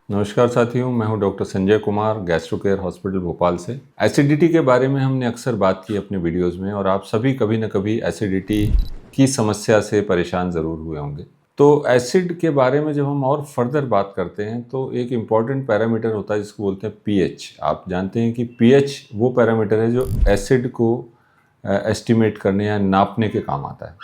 नमस्कार साथियों, मैं हूं doctor Sanjay Kumar, gastro care hospital Bhopal से। एसिडिटी के बारे में हमने अक्सर बात की अपने वीडियोस में और आप सभी कभी न कभी एसिडिटी की समस्या से परेशान ज़रूर हुए होंगे। तो एसिड के बारे में जब हम और फर्दर बात करते हैं तो एक इम्पॉर्टेंट पैरामीटर होता है जिसको बोलते हैं पीएच। आप जानते हैं कि पीएच वो पैरामीटर है जो एसिड को एस्टिमेट करने या नापने के काम आता है।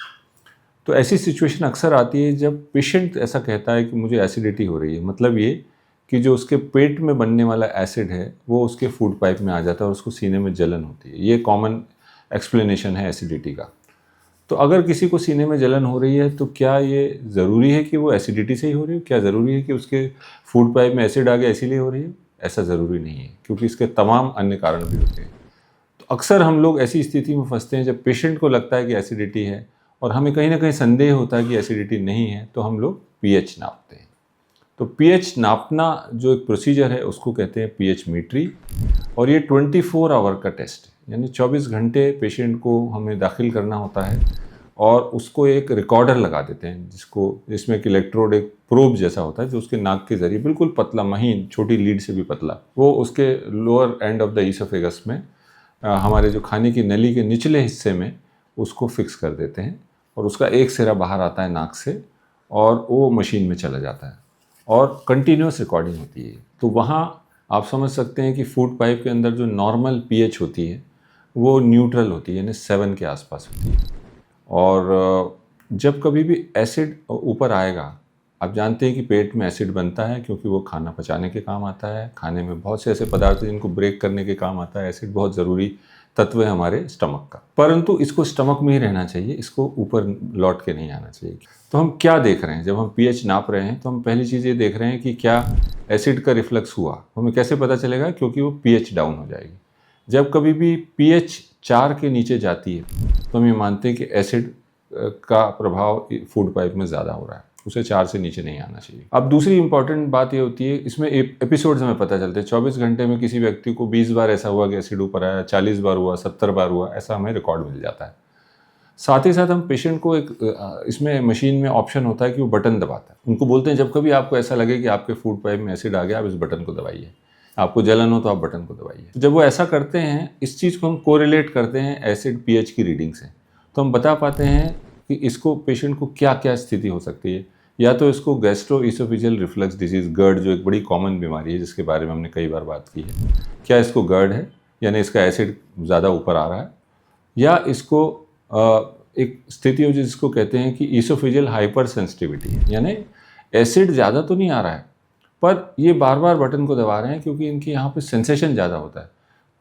तो ऐसी सिचुएशन अक्सर आती है जब पेशेंट ऐसा कहता है कि मुझे एसिडिटी हो रही है, मतलब ये कि जो उसके पेट में बनने वाला एसिड है वो उसके फूड पाइप में आ जाता है और उसको सीने में जलन होती है। ये कॉमन एक्सप्लेनेशन है एसिडिटी का। तो अगर किसी को सीने में जलन हो रही है तो क्या ये ज़रूरी है कि वो एसिडिटी से ही हो रही है? क्या ज़रूरी है कि उसके फूड पाइप में एसिड आ गया इसीलिए हो रही है? ऐसा ज़रूरी नहीं है, क्योंकि इसके तमाम अन्य कारण भी होते हैं। तो अक्सर हम लोग ऐसी स्थिति में फंसते हैं जब पेशेंट को लगता है कि एसिडिटी है और हमें कहीं ना कहीं संदेह होता है कि एसिडिटी नहीं है, तो हम लोग पीएच नापते हैं। तो पीएच नापना जो एक प्रोसीजर है उसको कहते हैं पीएच मीट्री, और ये 24 आवर का टेस्ट है, यानी 24 घंटे पेशेंट को हमें दाखिल करना होता है और उसको एक रिकॉर्डर लगा देते हैं जिसमें एक इलेक्ट्रोड, एक प्रोब जैसा होता है जो उसके नाक के जरिए बिल्कुल पतला, महीन, छोटी लीड से भी पतला, वो उसके lower end of the oesophagus में हमारे जो खाने की नली के निचले हिस्से में उसको फिक्स कर देते हैं और उसका एक सिरा बाहर आता है नाक से और वो मशीन में चला जाता है और कंटिन्यूस रिकॉर्डिंग होती है। तो वहाँ आप समझ सकते हैं कि फूड पाइप के अंदर जो नॉर्मल पीएच होती है वो न्यूट्रल होती है, यानी 7 के आसपास होती है। और जब कभी भी एसिड ऊपर आएगा, आप जानते हैं कि पेट में एसिड बनता है क्योंकि वो खाना पचाने के काम आता है। खाने में बहुत से ऐसे पदार्थ हैं जिनको ब्रेक करने के काम आता है। एसिड बहुत ज़रूरी तत्व है हमारे स्टमक का, परंतु इसको स्टमक में ही रहना चाहिए, इसको ऊपर लौट के नहीं आना चाहिए। तो हम क्या देख रहे हैं जब हम पीएच नाप रहे हैं? तो हम पहली चीज़ ये देख रहे हैं कि क्या एसिड का रिफ्लक्स हुआ। हमें कैसे पता चलेगा? क्योंकि वो पीएच डाउन हो जाएगी। जब कभी भी पीएच 4 के नीचे जाती है तो हम ये मानते हैं कि एसिड का प्रभाव फूड पाइप में ज़्यादा हो रहा है, उसे 4 से नीचे नहीं आना चाहिए। अब दूसरी इंपॉर्टेंट बात ये होती है, इसमें एपिसोड्स हमें पता चलते हैं। 24 घंटे में किसी व्यक्ति को 20 बार ऐसा हुआ कि एसिड ऊपर आया, 40 बार हुआ, 70 बार हुआ, ऐसा हमें रिकॉर्ड मिल जाता है। साथ ही साथ हम पेशेंट को एक इसमें मशीन में ऑप्शन होता है कि वो बटन दबाता है। उनको बोलते हैं जब कभी आपको ऐसा लगे कि आपके फूड पाइप में एसिड आ गया, आप इस बटन को दबाइए। आपको जलन हो तो आप बटन को दबाइए। तो जब वो ऐसा करते हैं, इस चीज़ को हम कोरिलेट करते हैं एसिड पीएच की रीडिंग से, तो हम बता पाते हैं कि इसको पेशेंट को क्या क्या स्थिति हो सकती है। या तो इसको gastro oesophageal reflux disease, GERD, जो एक बड़ी कॉमन बीमारी है जिसके बारे में हमने कई बार बात की है, क्या इसको GERD है, यानी इसका एसिड ज़्यादा ऊपर आ रहा है, या इसको एक स्थिति हो जिसको कहते हैं कि ईसोफेजियल हाइपर सेंसिटिविटी, यानी एसिड ज़्यादा तो नहीं आ रहा है पर ये बार बार बटन को दबा रहे हैं क्योंकि इनके यहाँ पे सेंसेशन ज़्यादा होता है।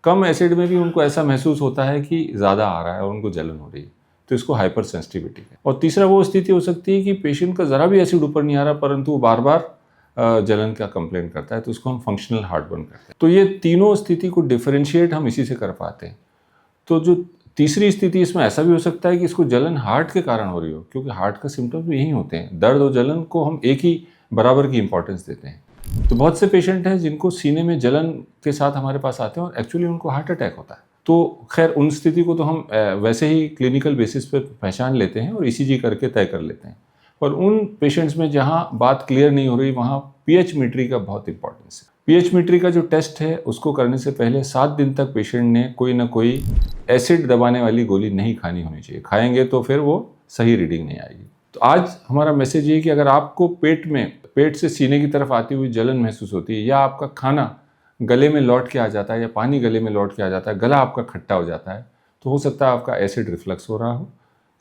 कम एसिड में भी उनको ऐसा महसूस होता है कि ज़्यादा आ रहा है और उनको जलन हो रही है, तो इसको हाइपर सेंसिटिविटी है। और तीसरा वो स्थिति हो सकती है कि पेशेंट का ज़रा भी एसिड ऊपर नहीं आ रहा परंतु वो बार बार जलन का कंप्लेंट करता है, तो इसको हम फंक्शनल हार्टबर्न कहते हैं। तो ये तीनों स्थिति को डिफरेंशिएट हम इसी से कर पाते हैं। तो जो तीसरी स्थिति, इसमें ऐसा भी हो सकता है कि इसको जलन हार्ट के कारण हो रही हो, क्योंकि हार्ट का सिम्टम्स भी यही होते हैं। दर्द और जलन को हम एक ही बराबर की इंपॉर्टेंस देते हैं। तो बहुत से पेशेंट हैं जिनको सीने में जलन के साथ हमारे पास आते हैं और एक्चुअली उनको हार्ट अटैक होता है। तो खैर उन स्थिति को तो हम वैसे ही क्लिनिकल बेसिस पर पहचान लेते हैं और ईसीजी करके तय कर लेते हैं। पर उन पेशेंट्स में जहाँ बात क्लियर नहीं हो रही, वहाँ पीएच मीट्री का बहुत इंपॉर्टेंस है। पीएच मीट्री का जो टेस्ट है उसको करने से पहले 7 दिन तक पेशेंट ने कोई ना कोई एसिड दबाने वाली गोली नहीं खानी होनी चाहिए। खाएंगे तो फिर वो सही रीडिंग नहीं आएगी। तो आज हमारा मैसेज ये है कि अगर आपको पेट से सीने की तरफ आती हुई जलन महसूस होती है, या आपका खाना गले में लौट के आ जाता है, या पानी गले में लौट के आ जाता है, गला आपका खट्टा हो जाता है, तो हो सकता है आपका एसिड रिफ्लक्स हो रहा हो।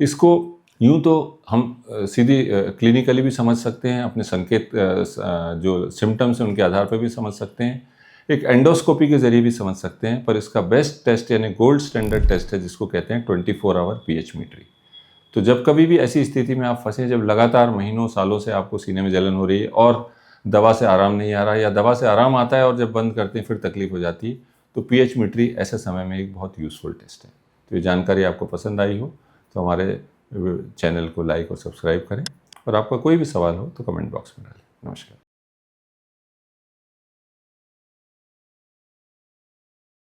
इसको यूँ तो हम सीधी क्लिनिकली भी समझ सकते हैं, अपने संकेत जो सिम्टम्स हैं उनके आधार पर भी समझ सकते हैं, एक एंडोस्कोपी के जरिए भी समझ सकते हैं। पर इसका बेस्ट टेस्ट यानी गोल्ड स्टैंडर्ड टेस्ट है जिसको कहते हैं 24 आवर पीएच मीट्री। तो जब कभी भी ऐसी स्थिति में आप फंसे, जब लगातार महीनों सालों से आपको सीने में जलन हो रही है और दवा से आराम नहीं आ रहा, या दवा से आराम आता है और जब बंद करते हैं फिर तकलीफ हो जाती है, तो पीएच मीट्री ऐसे समय में एक बहुत यूज़फुल टेस्ट है। तो ये जानकारी आपको पसंद आई हो तो हमारे चैनल को लाइक और सब्सक्राइब करें, और आपका कोई भी सवाल हो तो कमेंट बॉक्स में डालें। नमस्कार।